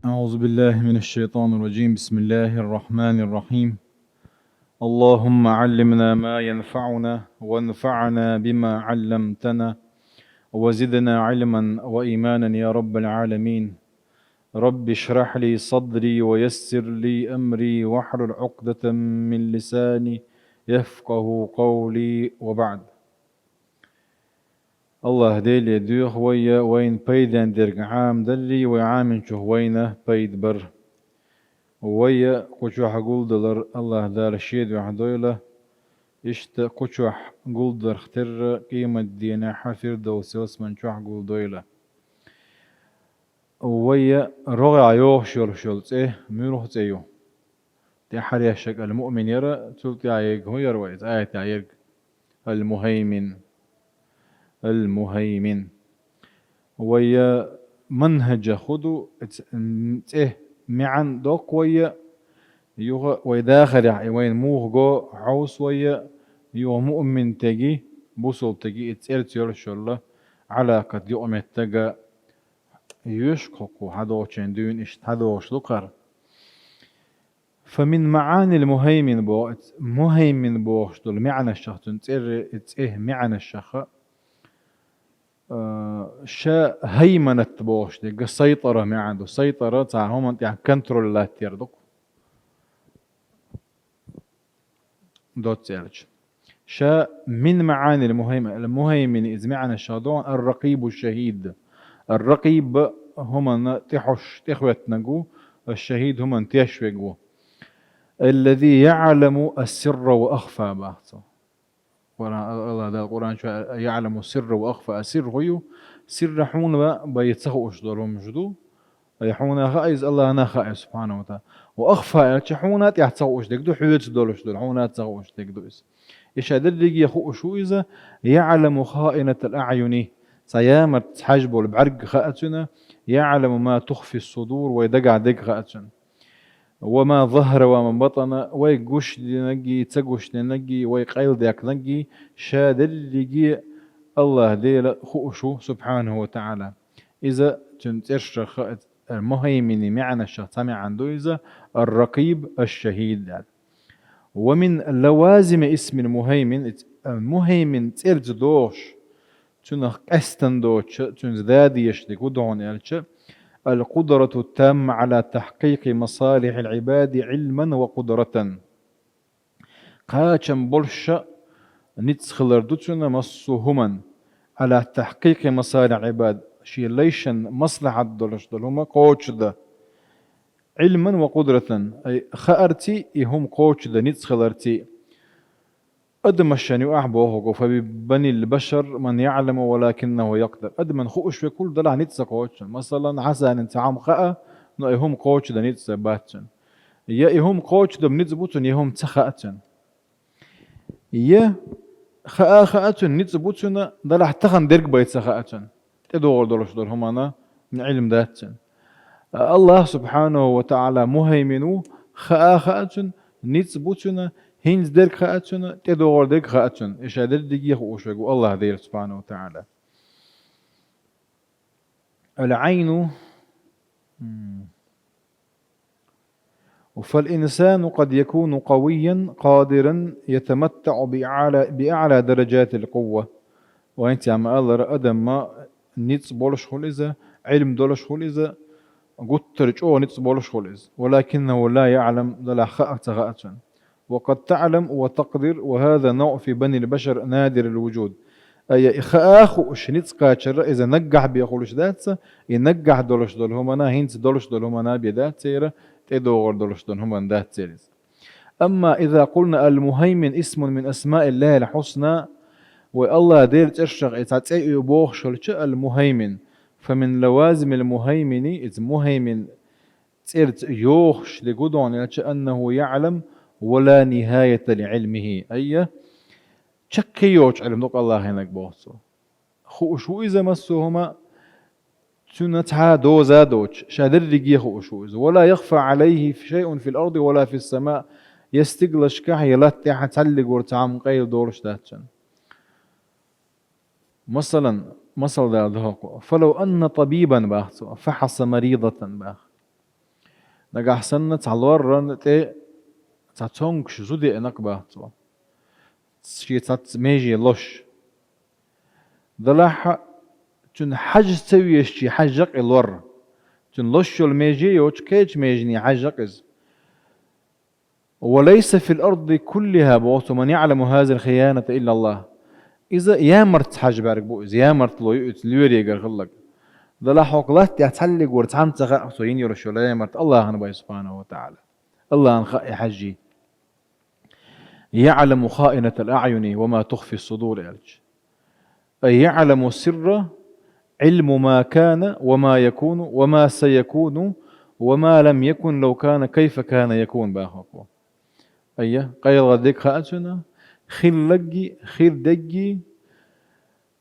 أعوذ بالله من الشيطان الرجيم. بسم الله الرحمن الرحيم. اللهم علمنا ما ينفعنا وانفعنا بما علمتنا وزدنا علما وإيمانا يا رب العالمين. رب اشرح لي صدري ويسر لي أمري واحلل عقدة من لساني يفقه قولي وبعد. الله ديل يدوخ ويا وين بيدان درق عام دلي وعامن شهوينه بيد بر ويا قشوح قول دلر الله دار الشيد وحدويله اشت قشوح قول در اختر قيمة دينا حفر دوسوس من شوح قول دويله ويا رغع يوخ شلت ميروح تيو تي حريشك المؤمن يرى تلتي عيق هو يرويت آية عيق المهيمن ويا منهج خدو معن دوك ويا يوغ ويداخل وين موغ جو عوس ويا يوغ مؤمن تجي بوصل تجي اتسرت يرشل على قد يؤمن تجا يشقق هذا دون اشت هذا شلقر. فمن معاني المهيمن مهيمن بوشتل معنى الشخص تسر معنى الشخص شا هيمنة بوش دي سيطرة معندو سيطرة تعهم انت كنترول لا تيردك دوت سيرج شا من معاني المهيمن إذ معنى الشهدون الرقيب الشهيد. الرقيب هم تحش تخوت نجو، الشهيد هم تيشوجو الذي يعلم السر وأخفى بعضه. الله ده القرآن شو يعلم السر وأخفى السر هو سر حون بيتسخو أشدرهم جدو يحون خائز الله أنا خائز سبحانه وتعالى وأخفى حونات يحتسخو أشدك دو حيوت دولش دول حونات تسخو أشدك دو إس إيش هذا اللي يخو شو إذا يعلم خائنة الأعين سيامت حجبه البعرق خائتنا يعلم ما تخفي الصدور ويدقع دق خائتنا وما ظهر وما بطن ويقوش نجي تقوش نجي ويقيل ذاك نجي شاد اللي الله ديل خوشو سبحانه وتعالى. إذا تنتشر المهيمن معنى الشخص عنده إذا الرقيب الشهيد. ومن لوازم اسم المهيمن ترد دوش تنخ أستن دوش تنزداد يشتك ودعون يلش القدرة التامة على تحقيق مصالح العباد علما وقدرة. قاچم بولشا نتسخلر دوتشنا مصوهما على تحقيق مصالح العباد شي ليشن مصلحة دولش دولهما قوش ده علما وقدرة أي خأرتي هم قوش ده نتسخلرتي أدمشني أحبوه فببني البشر من يعلم ولكنه يقدر أدمن خوش في كل دلع نتسا قوتشن مثلا حسن انت عام خاء نأيهم قوتش دا نتسا باتشن يا إهم قوتش دا بنتزبوتن يهم تخاءتشن يا خاءتشن نتزبوتشن دلع تخن درق بيت خاءتشن تدور دولش دول هم أنا من علم داتشن الله سبحانه وتعالى مهيمنو خاءتشن نتزبوتشن هينز درك خاتشن تدور درك خاتشن إيش هذا اللي يخوشوا الله ذي سبحانه وتعالى. العين فالإنسان قد يكون قويا قادرا يتمتع بأعلى درجات القوة وأنت عم الله أدم ما نيتس بولش خليزة علم دولش خليزة قلت ترجع نيتس بولش خليزة ولكنه لا يعلم دلا خاتشن وقد تعلم وتقدر وهذا نوع في بني البشر نادر الوجود. أي إخاخو شنيتس قاتشر إذا نجح بيقولش داتسا ينجح دولش دول همنا هينس دولش دول همنا بيدات سيرة تدور دولش دول همنا دات سيرز. أما إذا قلنا المهيمن اسم من أسماء الله الحسنى والله دير تشرق إتعتي يبوخ شلش المهيمن فمن لوازم المهيمن إذ مهيمن تيرت يوخش لقدون أنه يعلم ولا نهاية لعلمه أي شكيوش علم نق الله هناك بوصو خوشو إذا مسوهما تنتها دوزا دوش شادر رجيه خوشو إذا ولا يخفى عليه في شيء في الأرض ولا في السماء يستقلش كحي لا تحتلق ورتعام قيل دورش داتشن. مثل ذا فلو أن طبيبا باخ فحص مريضة باخ نجح سنة تعلور تي تعتونك شزودي نقبة شيء تعت ميجي لوش ضلاح تون حاج تسوي شيء حاجك الور تون لوش الميجي يوش كيج ميجني حاجك إز وليس في الأرض كلها بوت من يعلم هذه الخيانة إلا الله إذا يا مرت حاج بارك بو إذا يا مرت لو يوري يقر خلق ضلاح وقلت يتعلق ورتعمت سوين يرشو لا يا مرت الله نبي سبحانه وتعالى الله نخاء حجي يعلم خائنة الأعين وما تخفي الصدور ألج أي يعلم السر علم ما كان وما يكون وما سيكون وما لم يكن لو كان كيف كان يكون باخوكو أيه قيل غديك خاتنا خيل لقي خير دقي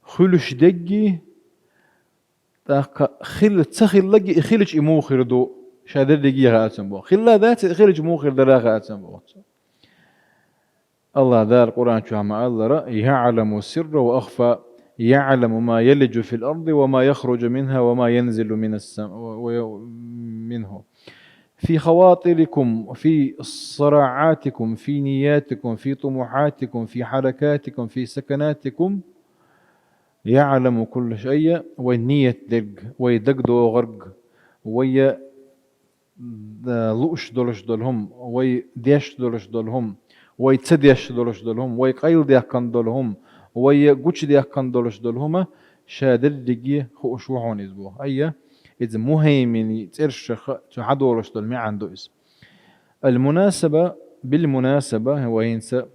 خلش دقي خيل تسخيل لقي خيلش إمو خير دو شادر دقي خاتن بو خيل لا ذات خيلش مو خير دلا خاتن بو الله دار القرآن شو ما الله يعلم السر وأخفى يعلم ما يلج في الأرض وما يخرج منها وما ينزل من السماء منه في خواطركم في صراعاتكم في نياتكم في طموحاتكم في حركاتكم في سكناتكم يعلم كل شيء والنية دق ويدقدو غرق وي لؤش دولش دولهم وي ديش دولش دولهم وي تسديش دولش دولهم وي قيل ديح كان دولهم وي قوش ديح كان دولش دولهما شادر دقيه خوشوحون يزبوه أيه إذا مهيمن ترشخ تحدورش دول ما عنده اسم المناسبة بالمناسبة هو ينسى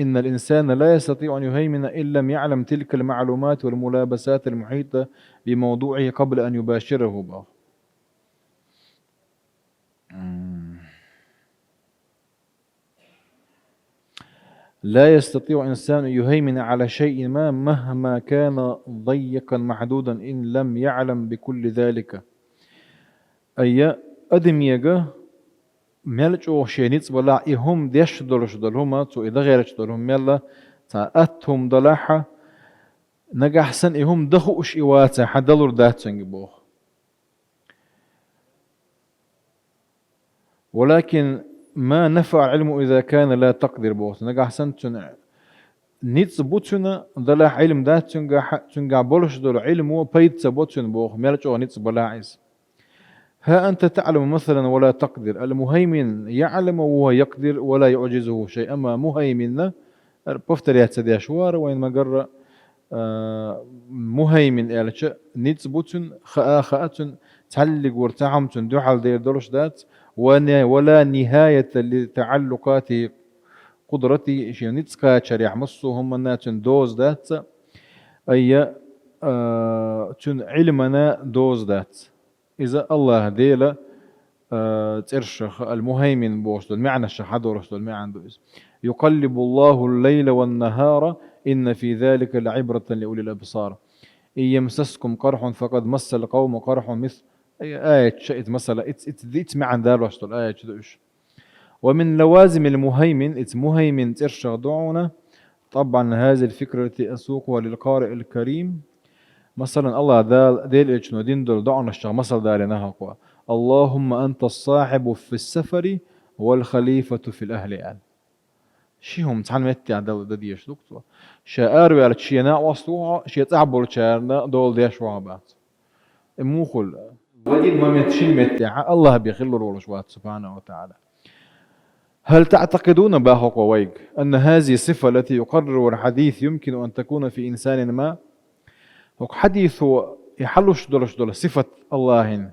إن الإنسان لا يستطيع أن يهيمن إن لم يعلم تلك المعلومات والملابسات المحيطة بموضوعه قبل أن يباشره بقى. لا يستطيع إنسان أن يهيمن على شيء ما مهما كان ضيقا محدودا إن لم يعلم بكل ذلك أي أدم يجا ملجو شينيت ولا إهم ديش دولش دولهما تو إذا غيرش دولهم يلا تأتهم ضلاحة نجح سن إهم دخوش إواتا حدلور داتشنج بوخ ولكن ما نفع علمه إذا كان لا تقدر بوخ نجح سن نيتس بوتشنا ضلاح علم داتشنج بولش دول علمه بيت بوتشن بوخ ملجو نيتس بلاعز ها أنت تعلم مثلا ولا تقدر المهيمن يعلم وهو يقدر ولا يعجزه شيء أما مهيمن بفتر يتسدي أشوار وين ما قرر مهيمن إلش نتبوتن خاءتن تعلق ورتعمتن دوحل دير دولش دات ولا نهاية لتعلقات قدرتي شيء نتسكا شريح مصو هم ناتن دوز دات أي تن علمنا دوز دات إذا الله ديلا ترشخ المهيمن بوشدل معنى الشهادة ورشدل ما عنده اسم يقلب الله الليل والنهار إن في ذلك لعبرة لأولي الأبصار إن يمسسكم قرح فقد مس القوم قرح مثل آية شئت مثلا اتس معنى دار وشدل آية شدوش ومن لوازم المهيمن مهيمن ترشخ دعونا طبعا هذه الفكرة التي أسوقها للقارئ الكريم مثلا الله ديل إجنو دين دول دعونا الشغل مثل دارنا قوى اللهم أنت الصاحب في السفر والخليفة في الأهل يعني شيهم تعلمت عدل دديش دكتور شاءر على شينا وصلوها شيء تعبر شارنا دول ديش وعبات موخل ودي ما متشين متع الله بيخلوا الورشوات سبحانه وتعالى هل تعتقدون باهق وويق أن هذه الصفة التي يقرر الحديث يمكن أن تكون في إنسان ما حديث يحلوش دول صفة الله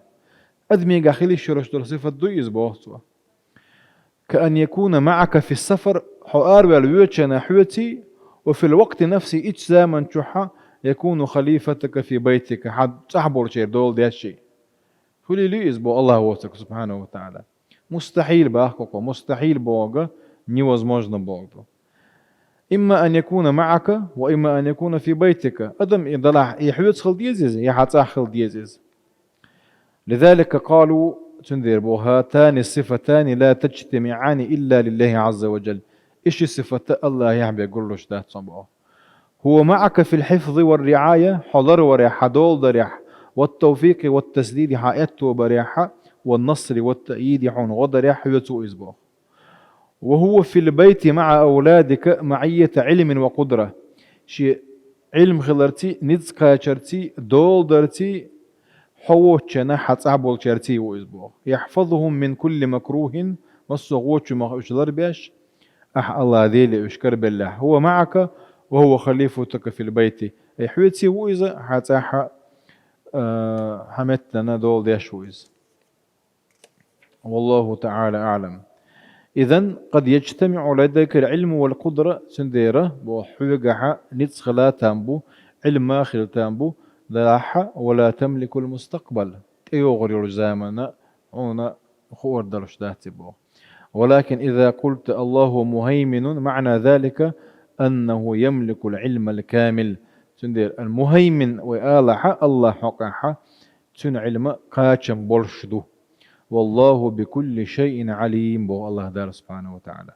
أدمي قاخليش دول صفة دويز بوهتوا كأن يكون معك في السفر حوار والويتشنا حوتي وفي الوقت نفسه إجزاما شحا يكون خليفتك في بيتك حد تحبر شيء دول دي الشيء فلي ليز بو الله وتك سبحانه وتعالى مستحيل باهكو مستحيل بوغا невозможно بوغا إما أن يكون معك وإما أن يكون في بيتك أدم إضلاح يحوت خل ديزيز يحتاح خل ديزيز لذلك قالوا تنذر بو هاتان الصفتان لا تجتمعان إلا لله عز وجل إيش الصفة الله يحب يقول له شدات صبعه هو معك في الحفظ والرعاية حضر وريح دول دريح والتوفيق والتسديد حائته بريحة والنصر والتأييد يحون غدر يحيوتو إزبو. وهو في البيت مع أولادك معية علم وقدرة شي علم خلرتي نتسكا شرتي دول درتي حوتشنا حتصعبول شرتي وإزبو يحفظهم من كل مكروه مصغوتش ما أشدر بيش الله ذيلي أشكر بالله هو معك وهو خليفتك في البيت حوتي وإذا حتاح حمتنا دول ديش وإز. والله تعالى أعلم. إذن قد يجتمع لديك العلم والقدرة سنديرة بوحوقها نتسخلا تامبو علم آخر تامبو دلاحة ولا تملك المستقبل تيوغر الزامن هنا خور درش داتبو. ولكن إذا قلت الله مهيمن معنى ذلك أنه يملك العلم الكامل سندير المهيمن وآلح الله حقها تن علم قاچم بولشدو والله بكل شيء عليم بو الله دار سبحانه وتعالى.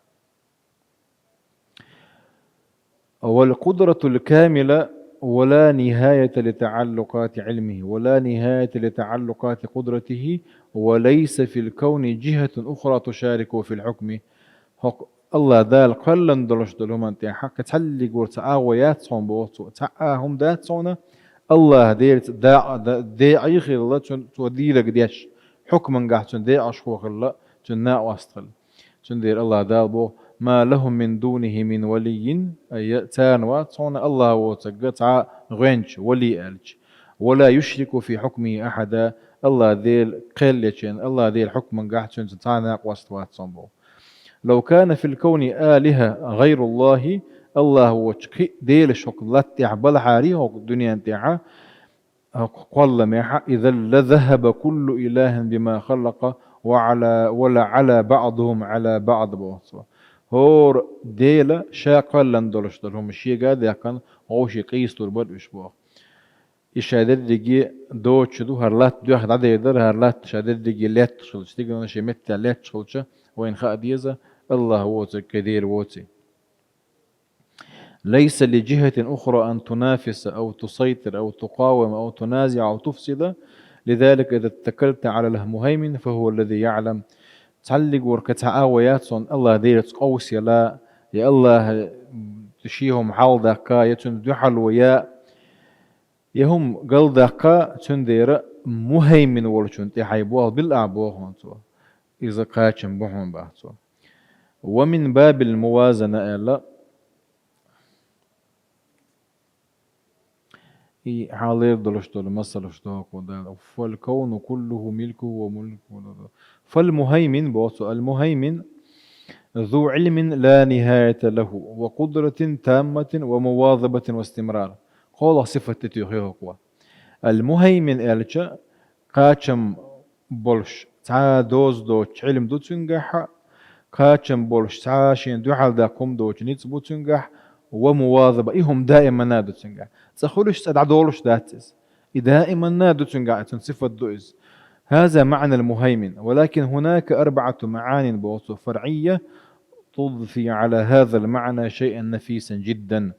والقدرة الكاملة ولا نهاية لتعلقات علمه ولا نهاية لتعلقات قدرته وليس في الكون جهة أخرى تشارك في الحكم. الله دال قلن دلش دلهم انت حق تعلق ورتعاويات صون بوتو تعاهم دات صونا الله ديرت دي عيخي الله توديرك ديش حكما قاعد دي أشخوخ الله تنا واستغل تندير الله دال بو ما لهم من دونه من ولي أي تانوات صون الله وتقطع غنش ولي ألج ولا يشرك في حكمه أحدا الله ذيل قلتين الله ذيل حكما قاعد تنا واستوات صنبو. لو كان في الكون آلهة غير الله الله هو ديل شوكولات تعبل حاريه الدنيا انتعا قل ميحا إذا لذهب كل إله بما خلق ولا على بعضهم على بعض بوصفه هور ديلا شاقل لندولش دلهم الشيء قاد يكن غوشي قيس تربط إشبوه إشادة دقي دوتش دو هرلات دو أخذ عدد يدر هرلات شادة دقي لات تشلش تيجي نشي متى لات تشلش وين خاد يزا الله ووتي كدير ووتي. ليس لجهة أخرى أن تنافس أو تسيطر أو تقاوم أو تنازع أو تفسد. لذلك إذا اتكلت على المهيمن فهو الذي يعلم تعلق وركتعاويات صن الله ديرت قوس يا الله تشيهم حال دقا يتندحل ويا يهم قل دقا تندير مهيمن ورشون تحيبوه بالأعبوه إذا قاتشن بهم بحثوا. ومن باب الموازنة إلا حالير دلشتول مسلشتوك فالكون كله ملكه وملكه. فالمهيمن بوصو المهيمن ذو علم لا نهاية له وقدرة تامة ومواظبة واستمرار قول صفة تتيخيه قوة. المهيمن إلشا قاتشم بولش تا دوش علم دو تنجح قاتشم بولش تا شين دو حال داكم دوش نيتس بو تنجح ومواظبة إيهم دائما نادو تنجح تخلش تدعدولش داتز دائما نادو تنجح صفة دوز. هذا معنى المهيمن. ولكن هناك 4 معان بوصف فرعية تضفي على هذا المعنى شيئا نفيسا جدا.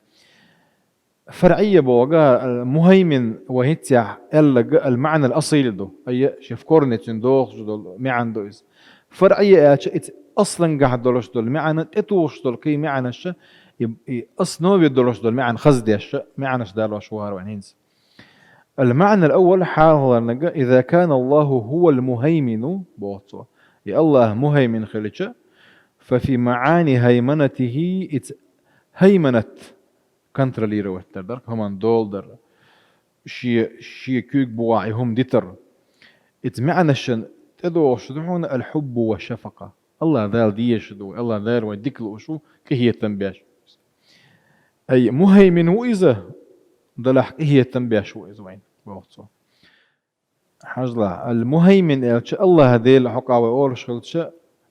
فرعية بوغا المهيمن وهيتيا المعنى الأصيل دو أي شف كورنت دوخ دول معن دوز. فرعية أصلا قاعد دولش دول معنى اتوش دول كي معنى الش أصنوبي دولش دول معنى خزدي الش معنى شدال وشوار وعنينز. المعنى الأول حال إذا كان الله هو المهيمن بوصو يا الله مهيمن خليتش ففي معاني هيمنته هيمنة كنترولير وتردر كمان دولدر شي كيك بواعي هم ديتر معنى الشن تدو شدحون الحب والشفقة الله ذال ديش دو الله ذال وديك الأشو كهي التنبيش أي مهيمن وإذا ضلح هي التنبيش وإذا وين بوصو حجلا المهيمن الله هذيل حقا وأول شغلتش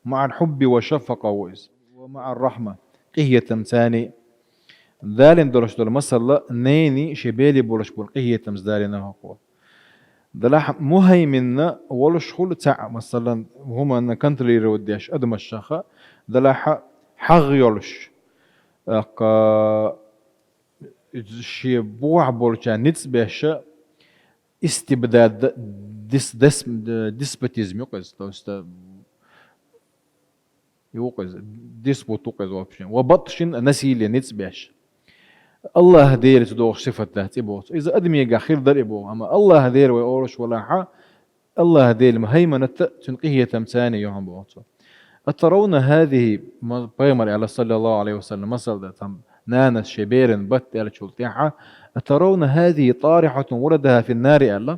مع الحب والشفقة وإذ ومع الرحمة هي تمثاني ذالين درش دول مثلا نيني شبالي بولش بول هي تمزدالنا هقوة دلاح مهيمن ولش خل تاع مثلا هما أن كنتري روديش أدم الشخا دلاح حغ يولش شي بوع بولش نتس بيش استبداد ديسبوتيزم يقز يوقز ديسبوت توقز وابشن وبطشن نسيل نتسبيش الله هدير تدوغ صفة ذات إبوت إذا أدمي خير در إبو أما الله هدير ويورش ولا حا الله هدير مهيمنة تنقيه تمساني يوم بوت أترون هذه بيمر على صلى الله عليه وسلم مثل تم نانا شبيرن بت على شلتيحة أترون هذه طارحة وردها في النار ألا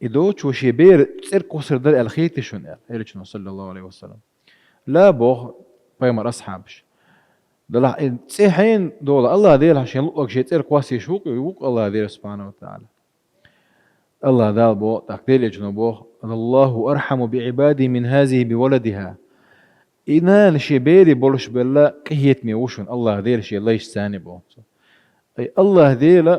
إدوش وشبير تصير كسر در الخيت شون إلشنا صلى الله عليه وسلم لا بوه بيمر أصحابش دلح تسيحين دول الله ديل عشان لقك شيء تصير كواسي شوق يوق الله ديل سبحانه وتعالى الله دال بو تقدير يجنبوه الله أرحم بعبادي من هذه بولدها إنان شبيري بولش بالله كهيت ميوشون الله ديل شيء ليش ثاني بو أي الله ديل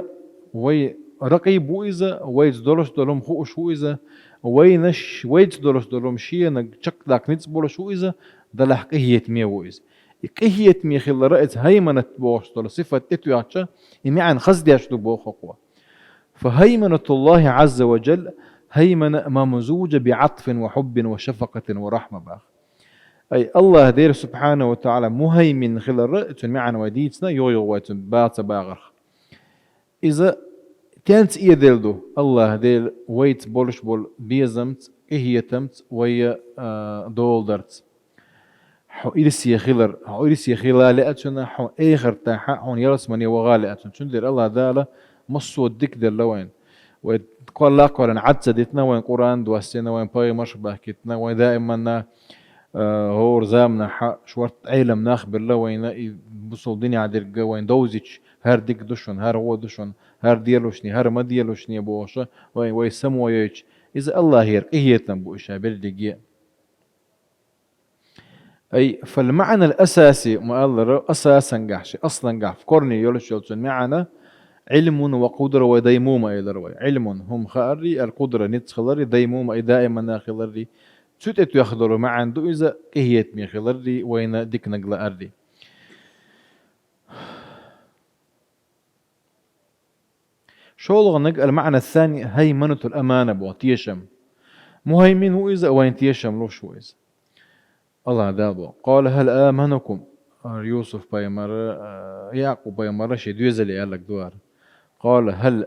وي رقيب وإذا ويز دولش دولم خوش وإذا وينش ويز دولش دولم شيء نجك داك نتس بولش وإذا دلح كهيت ميويز كهيت مي خل رأيت هيمنة بوش دول صفة تتوياتشا إمعن خزدي أشدو بوخ قوة فهيمنة الله عز وجل هيمنة ممزوجة بعطف وحب وشفقة ورحمة باخ أي الله دير سبحانه وتعالى مهيمن خل رأيت معن وديتنا يويو ويتن بات باغر إذا كانت إيه ديلدو الله ديل ويت بولش بول بيزمت إيه تمت ويا دول درت حو إرسي خلر حو إرسي خلالة أتشنا حو آخر تاحا حو يرس من يوغالة أتشنا شندر الله دالا مصو الدك در لوين وقال لا قرآن عدسة ديتنا وين قرآن دوستنا وين باي مشبه كتنا وين دائما هور زامنا حق شورت عيلم ناخبر لوين بصل دنيا عدرقا وين دوزيش هر ديك دشون هر هو دشون هر ديالوشني هر ما ديالوشني بوشا وين سمو يج إذا الله هير إهيتنا بوشا بردقيا أي فالمعنى الأساسي ما أساسا قحش أصلا قح فكرني يولش يولشون معنا علم وقدرة وديمومة إلى علم هم خاري القدرة نتخلري ديمومة دائما ناخلري تسوت يخضروا معا دو إذا إهيت مي خلري وين ديك نقل أري شغل نق المعنى الثاني هيمنة الأمانة بوتيشم مهيمن وإذا وين تيشم لوش وإذا الله دابو قال هل آمنكم يوسف بايمر يعقوب بايمر شي دوزلي قال لك دوار قال هل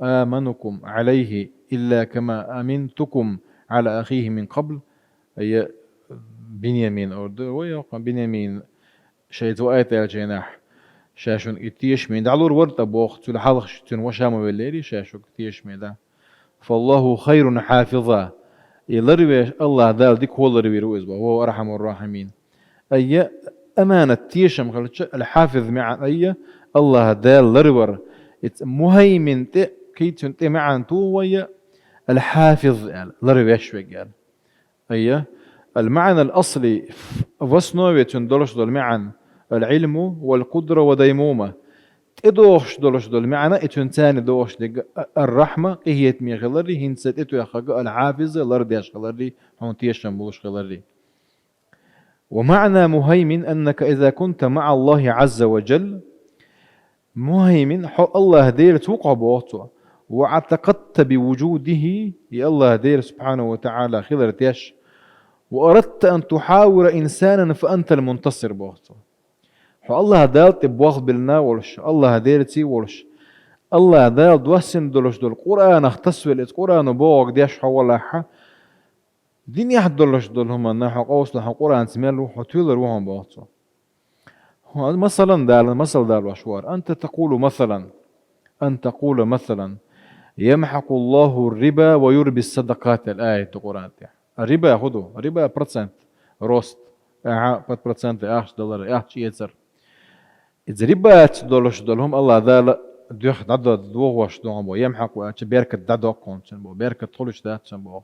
آمنكم عليه إلا كما أمنتكم على أخيه من قبل أي بنيامين أردو ويوقع بنيامين شيء وآيت الجناح شاشون اتيش من دعلور ورد أبوخ تل حلخ تن وشام بالليل شاشو اتيش من ده فالله خير حافظا يلروي الله دال ديك هو اللي رويز وهو أرحم الراحمين أي أمانة تيشم خلتش الحافظ مع أي الله دال لرور مهيمن كي تنت معن تو ويا الحافظ يعني لروي شوي قال أي المعنى الأصلي فسنوي تندلش دول معن العلم والقدرة وديمومة إدوش دولش دول معنى إتنتاني دوش دي الرحمة هي تمي غلري هنسات إتو يخاق الحافظ لرديش غلري هون تيشن بولش غلري ومعنى مهيمن أنك إذا كنت مع الله عز وجل مهيمن الله دير توقع بوطوة واعتقدت بوجوده يا الله دير سبحانه وتعالى خلر تيش وأردت أن تحاور إنسانا فأنت المنتصر بوطوة الله دال تبواخ بالنا ولش الله ديرتي ولش الله دال دوسن دولش دول قرآن اختص بالإت قرآن بوغ ديش حوالا حا دين يحد دولش دول هما نحو قوس لحو قرآن سميلو حتويلر وهم بوغتو مثلا دال مثل دال وشوار أن تقول مثلا يمحق الله الربا ويربي الصدقات الآية القرآن الربا خدو الربا برسنت روست برسنت $8 يتسر إذا ربات دولش دولهم الله ذا دوخ دعدو دوغوش دوغو يمحق وأنت بيركة دعدو كونتن بو بيركة طولش داتن بو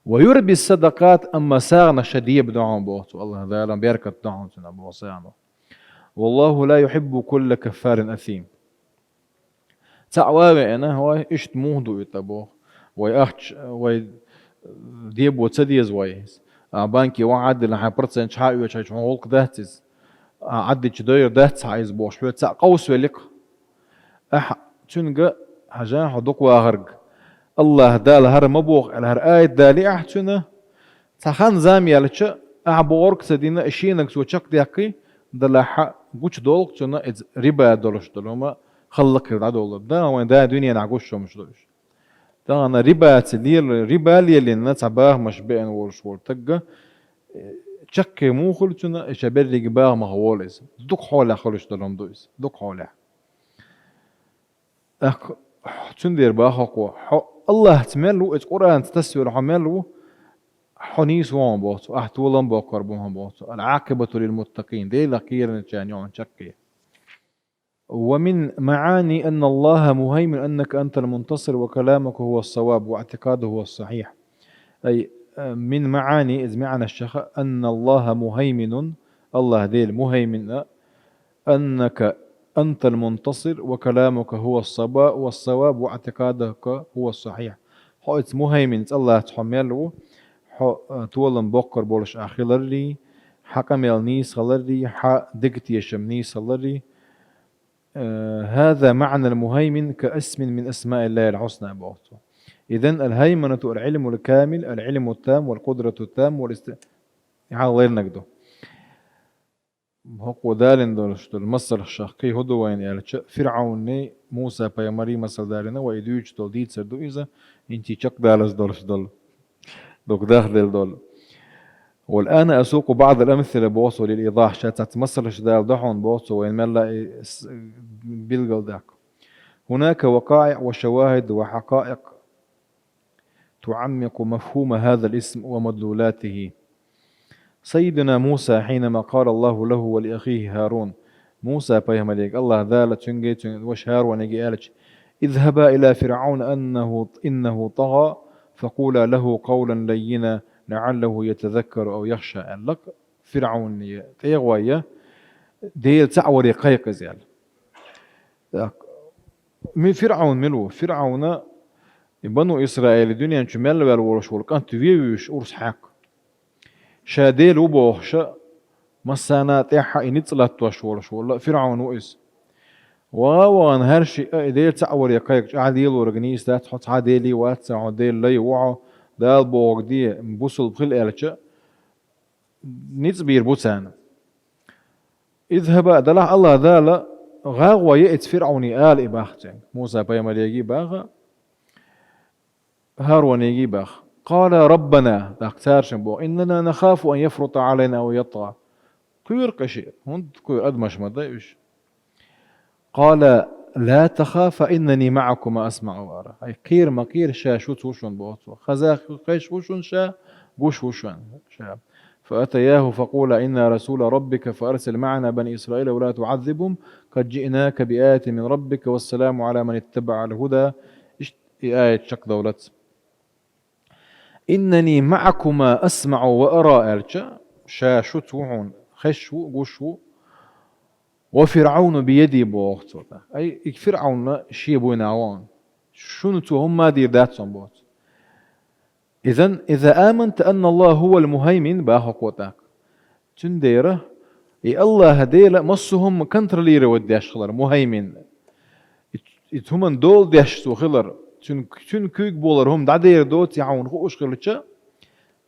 ويربي الصدقات أما ساغنا شديب دوغو بوتو الله ذا لم بيركة دوغو بو ساغنا والله لا يحب كل كفار أثيم تعوامي أنا هو إشت موهدو يتبو ويأخش وي ديبو تديز ويس بانكي وعد لحا برسن شحاوي وشايش هولق داتز عدي تشدير دات عايز بوش بيت قوس ولق تنجا حجان حدوق واغرق الله دال هر مبوغ الهر آية دالي أحتنا تخان زام يالتش أعبورك سدينا إشينك سو تشك ديكي دلا حق قوش دولك تنا ربا دولش دولما خلق ردا دول دا وين دا دنيا نعقوش مش دولش دا أنا ربا تدير ربا اللي الناس عباه مش بين ورش ورتجا تشك مو خلتنا شبر اللي جباه ما هوالز دوك حوله خلش دولم دويس دوك حوله تندير باخو الله تملو القرآن تستسوي حملو حنيس وان بوتو أحتولن بوكر بوهم بوتو العاقبة للمتقين دي لقير نتشانيون شكي ومن معاني أن الله مهيمن أنك أنت المنتصر وكلامك هو الصواب واعتقاده هو الصحيح أي من معاني إذ معنى الشيخ أن الله مهيمن الله ديل مهيمن أنك أنت المنتصر وكلامك هو والصواب واعتقادك هو الصحيح حوت مهيمن الله تحمله تولن بوكر بولش آخلري حكم النيس خلري دقت يشم نيس خلري هذا معنى المهيمن كاسم من أسماء الله الحسنى بوته إذن الهيمنة العلم الكامل العلم التام والقدرة التام غير نقده هو دالن دولش المصر الشاقي هدو وين يالش فرعون موسى بيمري مصر دالنا ويدوج دول ديت سردو إذا انتي چك دالس دولش دول دوك داخل دول والآن أسوق بعض الأمثلة بوصل للإيضاح شاتت مصر شدال ضحون بوصل وين ملا بيلقل داك هناك وقائع وشواهد وحقائق تعمق مفهوم هذا الاسم ومدلولاته سيدنا موسى حينما قال الله له ولأخيه هارون موسى بيهمليك الله ذال تنجي وش هارون يجي قالش اذهبا إلى فرعون إنه طغى فقولا له قولا لينا لعله يتذكر أو يخشى لك فرعون تيغوية ديل تعوري قيق زيال من فرعون ملو فرعون بنو إسرائيل الدنيا نشمل والورش والكان تفيوش أورس حق شاديل وبوخش مسانا تيحا إنيتلات وشورش ولا فرعون وإس وان هرشي ديل تعوري قيق عاديل ورغنيس ذات حط عاديلي واتسع ديل لي وعو دال بوغ دي بوصل بخل إلتش نتبير بوتان اذهب دلع الله ذال غاغوا يأت فرعوني آل إباختين موسى بيمال يجي باغ هارون يجي باغ قال ربنا داكتار شنبو إننا نخاف أن يفرط علينا أو يطغى كير قشير هند كير أدمش مضيش قال لا تخاف إنني معكما أسمع وأرى أي كير ما كير شا شوت وشون بوتو خزاخ قيش وشون شا بوش وشون شا فأتياه فقول إنا رسول ربك فأرسل معنا بني إسرائيل ولا تعذبهم قد جئناك بآية من ربك والسلام على من اتبع الهدى آية شك دولت إنني معكما أسمع وأرى أرجع شا شوت وعون خشو قوشو وفرعون بيدي بوقته أي فرعون شيء بوين عوان شنو هم ما دير ذاتهم بوت إذن إذا آمنت أن الله هو المهيمن باهق وتاك تنديره إي الله هديلا مصهم كنترلير وديش خلر مهيمن يتهمن دول ديش سو خلر تن كيك بولر هم دعدير دوت يعون خوش خلتشا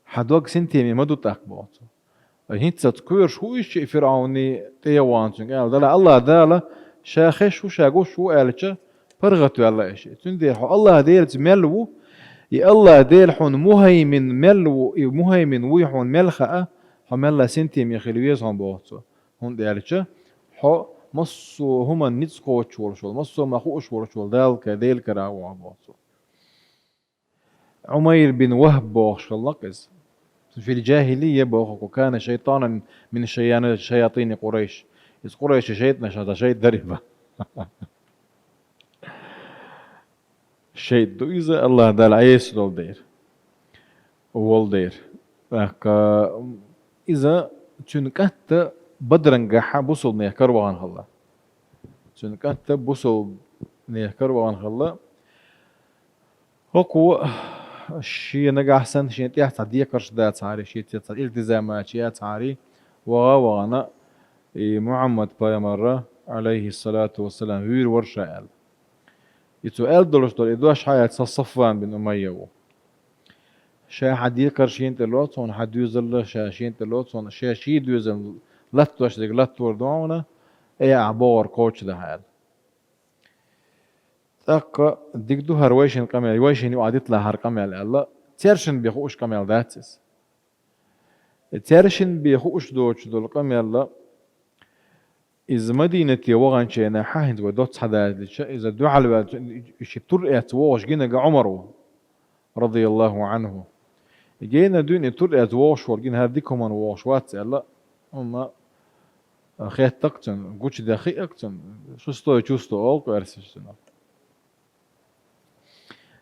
حدوك سنتيمي مدو تاك بوت هنت تذكر شو الشيء فرعوني تيوان قال دلا الله دالا شاخش وشاقوش شو قالتش فرغتوا الله شيء تندير الله دير ملو يا الله دير حون مهيمن ملو مهيمن ويحون ملخأ حملا سنتيم يخلويز هم بوتو هون ديرتش حو مصو هما نتسقو تشورشول مصو ما خوش ورشول دالك ديل كراو بوتو عمير بن وهب بوخش اللقز في الجاهلية بوخ وكان شيطانا من شياطين قريش إذ قريش شيطنا شهد شيط ذريبة شيط دو إذا الله دال عيس دول دير وول دير إذا تنكت بدرنجح بوصل نيكر وان الله تنكت بوصل نيكر وان الله هكو شيء نجح سن شيء تيح تعديه كرش ده تعري شيء تيح التزامات شيء تعري وغانا محمد باي مرة عليه الصلاة والسلام وير ورشة قال يتسؤال دولش دول إدواش حياة صفوان بن أمية شا حد يكر شين تلوتون حد يوزل شا شين تلوتون شا شيد يوزل لاتوش ديك لاتور دونا اي عبور كوتش ده هاد تاك ديك دو هرويشن قميل ويشن يقعدت له هر قميل الله تيرشن بيخوش قميل داتس تيرشن بيخوش دوش دول قميل لا إذا مدينة يوغان شينا حاهند ودوت حدا إذا دو على شتور اتوش جينا عمره رضي الله عنه جينا دون تور اتوش ورجينا هذيكم من وش وات لا هم خيت تقتن قوش داخي اقتن شوستو أوك ارسشنا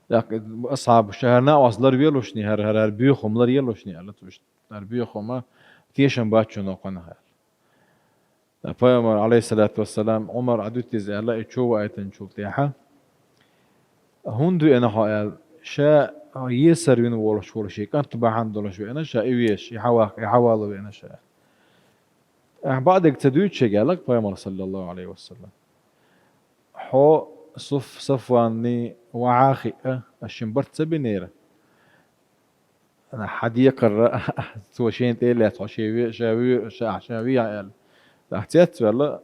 لكن أصحاب شهرنا وصلر بيلوشني هر بيوخم لر يلوشني على توش هر بيوخم ما تيشن باتشو نوقنا هال فيامر عليه الصلاة والسلام عمر عدوتي زي الله يتشوى ايتن شوف تيحا هندو انا حقال شا يسر وين ولا شو شيء كانت بعند ولا شو انا شا ايش يحاول بينا شا بعدك تدويت شيء قالك فيامر صلى الله عليه وسلم حو صفواني وعاخي الشمبرت سبنيرة أنا حد يقرأ سوى شيء تيلي شاوي عيال احتيت ولا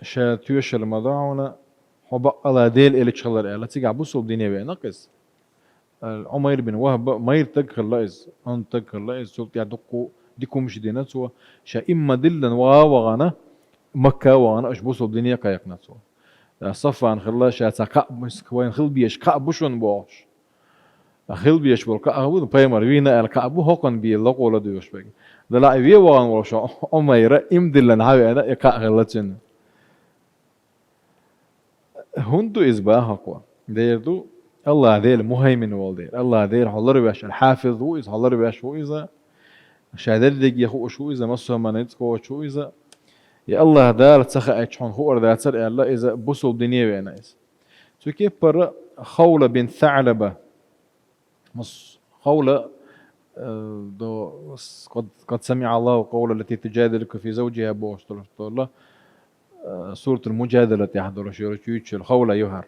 شا تيوش المضاعونة حبق الله ديل إلي تشغل الآلة تيجع بوصل دينيا بينقص عمير بن وهب ما يرتق اللائز أنتق اللائز سلط يعدقو ديكو مش ديناتوا شا إما دلا وغانا مكة وانا اشبوسو الدنيا كايق ناتو صفا عن خلا شاتا كابس كوين خل بيش كابوشون بوش خل بيش بول كابو بايمر وينا الكابو هوكن بي لوق ولا دوش بك لا وي وان وش اميره امدلن هاي انا يكا خلتن هندو ازباه اقوى ديردو الله دير مهيمن والدير الله دير حضر باش الحافظ هو اذا حضر باش هو اذا شادر دق يخو شو اذا مصر منتكو شو اذا يا الله دار تسخى اتشون هو ذا تر الله اذا بوصل دنيا بينايس تو كيف بر خولة بن ثعلبة مص خولة دو قد سمع الله قول التي تجادلك في زوجها بوش الله سورة المجادلة يحضر شيوتش الخولة يهر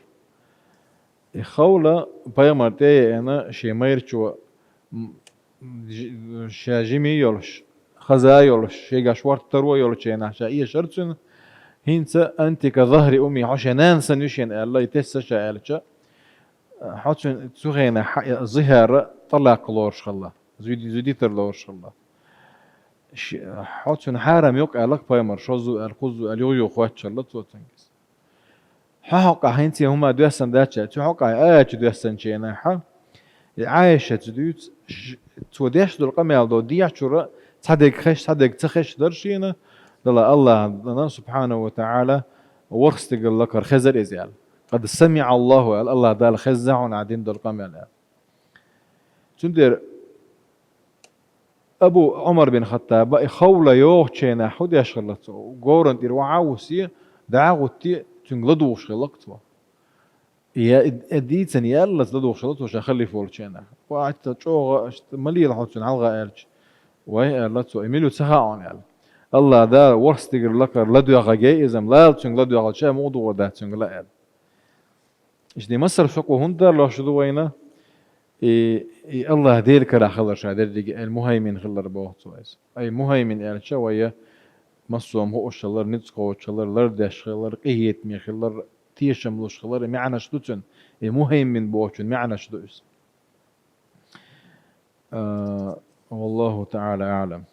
الخولة بيمرتي انا شيميرتشو شاجمي يولش خزا يولش شيغا شوارت ترو يولش انا شايه شرطن هينسا أنت كظهر أمي عشان سنوشين الله يتسشى ألشا حتى تسوغينا ظهر طلع قلورش الله زودي ترلورش الله حتى حرام يوك ألك بايمر شوزو القزو اليويو خواتش الله توتنجس حقا هينتي هما دوسن داتشا تحقا آيات دوسن شينا حا عايشة تدوت توديش دول قميال دو دياشورا تصدق تخش درشينا الله سبحانه وتعالى ورستق لك خزر إزيال قد سمع الله دال خزعون عدين دول قميال تندر أبو عمر بن خطاب خولة يوخشينا حد يشغلته قورن دير وعاوسي دعاوتي تنقلدو شغلقتوا يا اديتن يلا تلدو شغلته وش اخلي فولشينا وقعدت تشوغ مليل حوتن علغا الج وهي لاتو ايميلو تسهاون يعني الله دا ورستير لكر لدو يغاجي ازم لا تشنغ لدو يغال موضوع دا تشنغ لا ال ايش دي مصر شقو هندر لو شدو وينا الله دير كرا خلر شادر المهيمن خلر بوقت وايس اي مهيمن يعني شويه مصوم هو شلر نتسقو شلر لردش خلر قيت مي خلر تيشم لوش خلر معنا شدوتن مهيمن بوچن معنا شدوس والله تعالى اعلم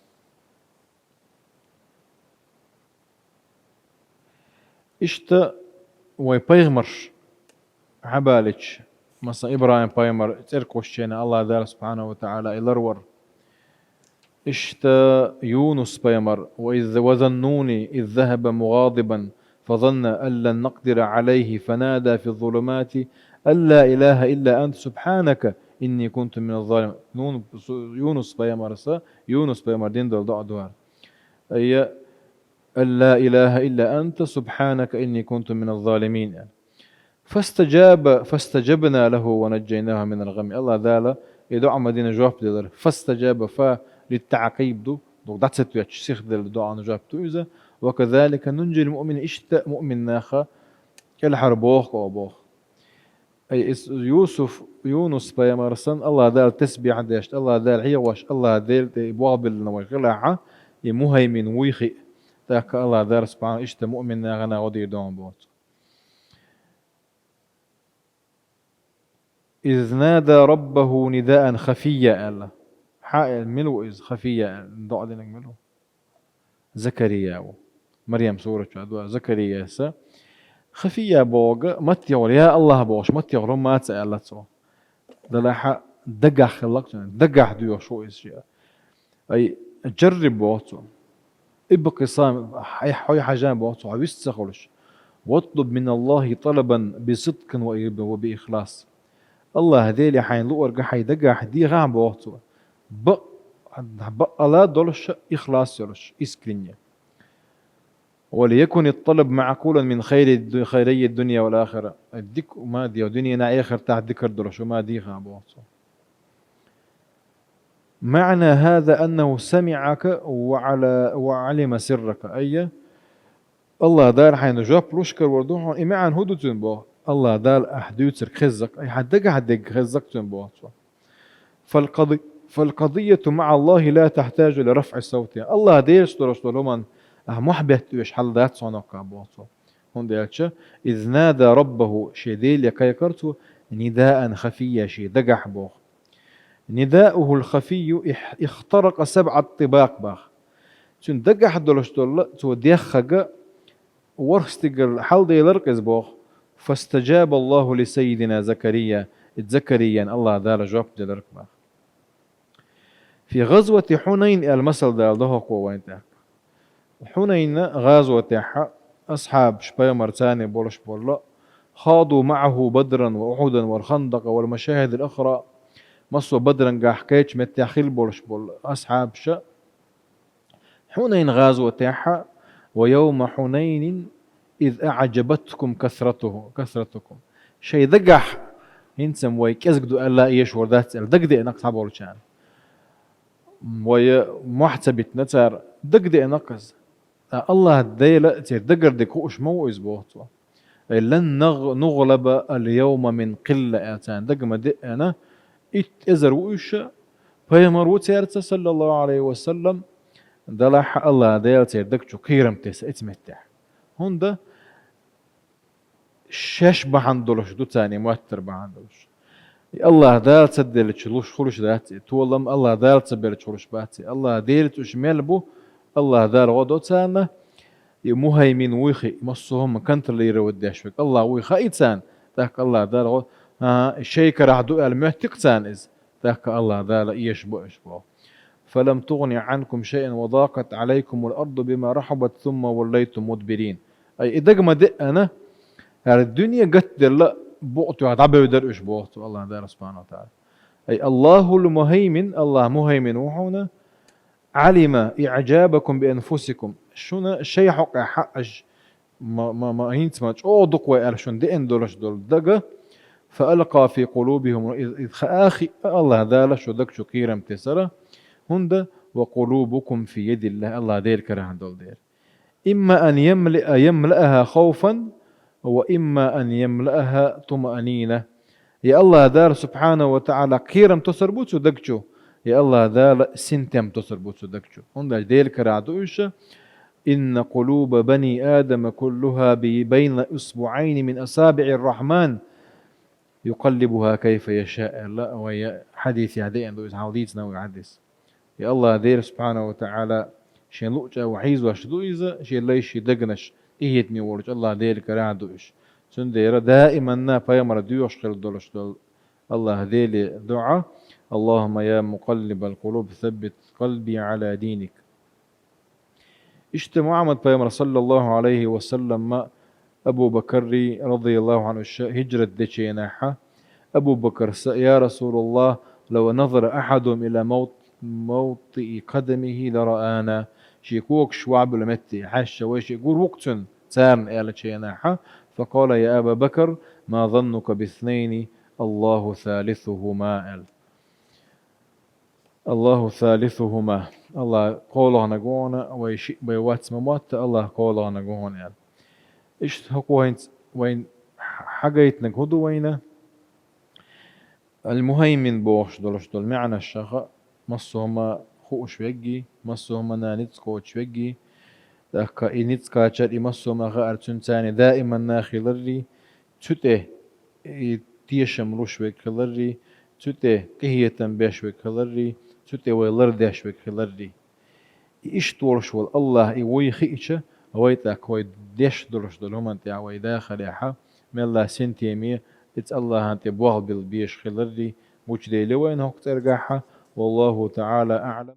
اشتا وي بيغمرش عبالج مثلا ابراهيم بايمر تركوشينا الله دار سبحانه وتعالى الارور اشتا يونس بايمر واذ وظنوني اذ ذهب مغاضبا فظن ان لن نقدر عليه فنادى في الظلمات ان لا اله الا انت سبحانك اني كنت من الظالمين يونس بايمر يونس بايمر دين دول دوار اي أن لا إله إلا أنت سبحانك إني كنت من الظالمين يعني. فاستجبنا له ونجيناه من الغم الله ذالا يدعو مدينة جواب دلر فاستجاب للتعقيب دو دعت يتشيخ دل دعاء نجاب تويزا وكذلك ننجي المؤمن اشتاء مؤمن ناخا كل حربوخ وبوخ أي يونس بيمارسن الله دال تسبيح داشت الله دال عيوش الله دال بوابل نوغلعة يمهيمن ويخي تاك الله دار سبحانه اشت مؤمن غنا ودي دون بوت إذ نادى ربه نداء خفيا الله حائل ملو إذ خفيا ضع لنا ملو زكريا مريم سورة زكريا سا خفيا بوغ متيور يا الله بوش متيور ما تسأل سو دلها دقح خلقت دقح ديو شو إشياء أي جرب بوتو ابقي صام حي حاجان بوتو عبيستخلش واطلب من الله طلبا بصدق وبإخلاص الله هذيلي حين لؤر حي دقح دي غام بوتو بق لا دولش إخلاص يلش إسكرينيا وليكن الطلب معقولا من خيري الدنيا والآخرة الدك وما دي ودنيا ناخر تاع ذكر دولش وما دي غام بوتو معنى هذا أنه سمعك وعلم سرك أي الله دار حين جاب لوشكر وردوحون إمعان هدو تنبو الله دار أحدوتر خزك أي حدق خزك تنبو فالقضية مع الله لا تحتاج لرفع الصوت الله ديرش ترشتلومن محبت يش حل ذات صنوك بوصو هون ديالش إذ نادى ربه شديل يكيكرتو نداء خفيا شي دقح بوخ نداؤه الخفي اخترق 7 طباق باخ تون دقح دولشتول تو ديخغ ورستقل حل دي لرقز بوخ فاستجاب الله لسيدنا زكريا الله دار جواب دي لرق باخ في غزوة حنين المثل دال دهق وينتهك حنين غزوة أصحاب شبيه مرتاني بولش بولا خاضوا معه بدرا وأحدا والخندق والمشاهد الأخرى مصو بدرا قا حكيتش متاخيل بولش بول أصحاب شا حنين غزوة تاحا ويوم حنين إذ أعجبتكم كثرتكم شيء دقح ينسم ويكزقدو ألا إيش وردات دقدي أنك صعبول شان ومحتبت نتر دقدي أنقز الله ديلا دقر دكوش مو إزبوتوا لن نغلب اليوم من قلة آتان دقم دي أنا إذر وإيش فيمر وتيرت صلى الله عليه وسلم دلح الله ديلا دقشو كيرم تيس اتمتح هوندا شش بحندلش دو تاني موتر بحندلش الله دال تدل تشلوش خلوش ذاتي تولم الله دال تبر تشلوش باتي الله ديرت وش ملبو الله دال غدو تانا مهيمن ويخي مصهم كنت اللي يرود داشوك الله ويخي إتسان تاك الله دال غدو الشيء كراح دو المعتق تان إز تاك الله دال يشبو فلم تغني عنكم شيئا وضاقت عليكم الأرض بما رحبت ثم وليتم مدبرين أي إذا ما دقنا الدنيا قد لا بوقت عبر درش بوقت الله دار سبحانه وتعالى أي الله المهيمن الله مهيمن وحونا علم إعجابكم بأنفسكم شونا الشيء حقج ما هينت ما أو دقوا أرشون دين دولش دول دقة فألقى في قلوبهم إذ خاخي الله دال شو دق شو كيرم تسرة هند وقلوبكم في يد الله دير كره دول دير إما أن يملأها خوفا وإما أن يملأها طمأنينة يا الله دار سبحانه وتعالى كيرم تصربوتو دقشو يا الله دار سنتم تصربوتو دقشو هند دير كرادوش إن قلوب بني آدم كلها بين أسبوعين من أصابع الرحمن يقلبها كيف يشاء لا وهي حديث يهدي أن حديثنا وحديث يا الله دير سبحانه وتعالى شين لوجا وعيز وشدو إذا شين ليش دقنش إيه ميورج الله دير كرادوش سندير دائما نا فيمر ديوش خل دولش دول الله دير دعاء اللهم يا مقلب القلوب ثبت قلبي على دينك اجتمع محمد فيمر صلى الله عليه وسلم ما أبو بكر رضي الله عنه هجرة دشيناحة أبو بكر يا رسول الله لو نظر أحدهم إلى موطئ قدمه لرآنا شيكوك شواب لمتي حش ويش يقول وقت تارن إلى شيناحة فقال يا أبا بكر ما ظنك باثنين الله ثالثهما الله ثالثهما الله قوله نقونا ويشي بيوات مموت الله قوله نقونا إيش هكو هنت وين حاجيت نجهدو وين المهيمن بوش دول معنى الشخاء مصهما خوش ويجي مصهما نانيتسكو ويجي دكا إنيتسكا شر مصهما غار تنتاني دائما ناخلري تته تيشم روش وكلري تته كهية بيش وكلري تته ويلردش وكلري إيش تورش والله إيوي خيشة ويتا كوي ديش درش دول هم أنت عوي داخل يحا من الله سنتيمية إتس الله أنت بوغ بالبيش خلردي وش دي لوين هوك ترجعها والله تعالى أعلم.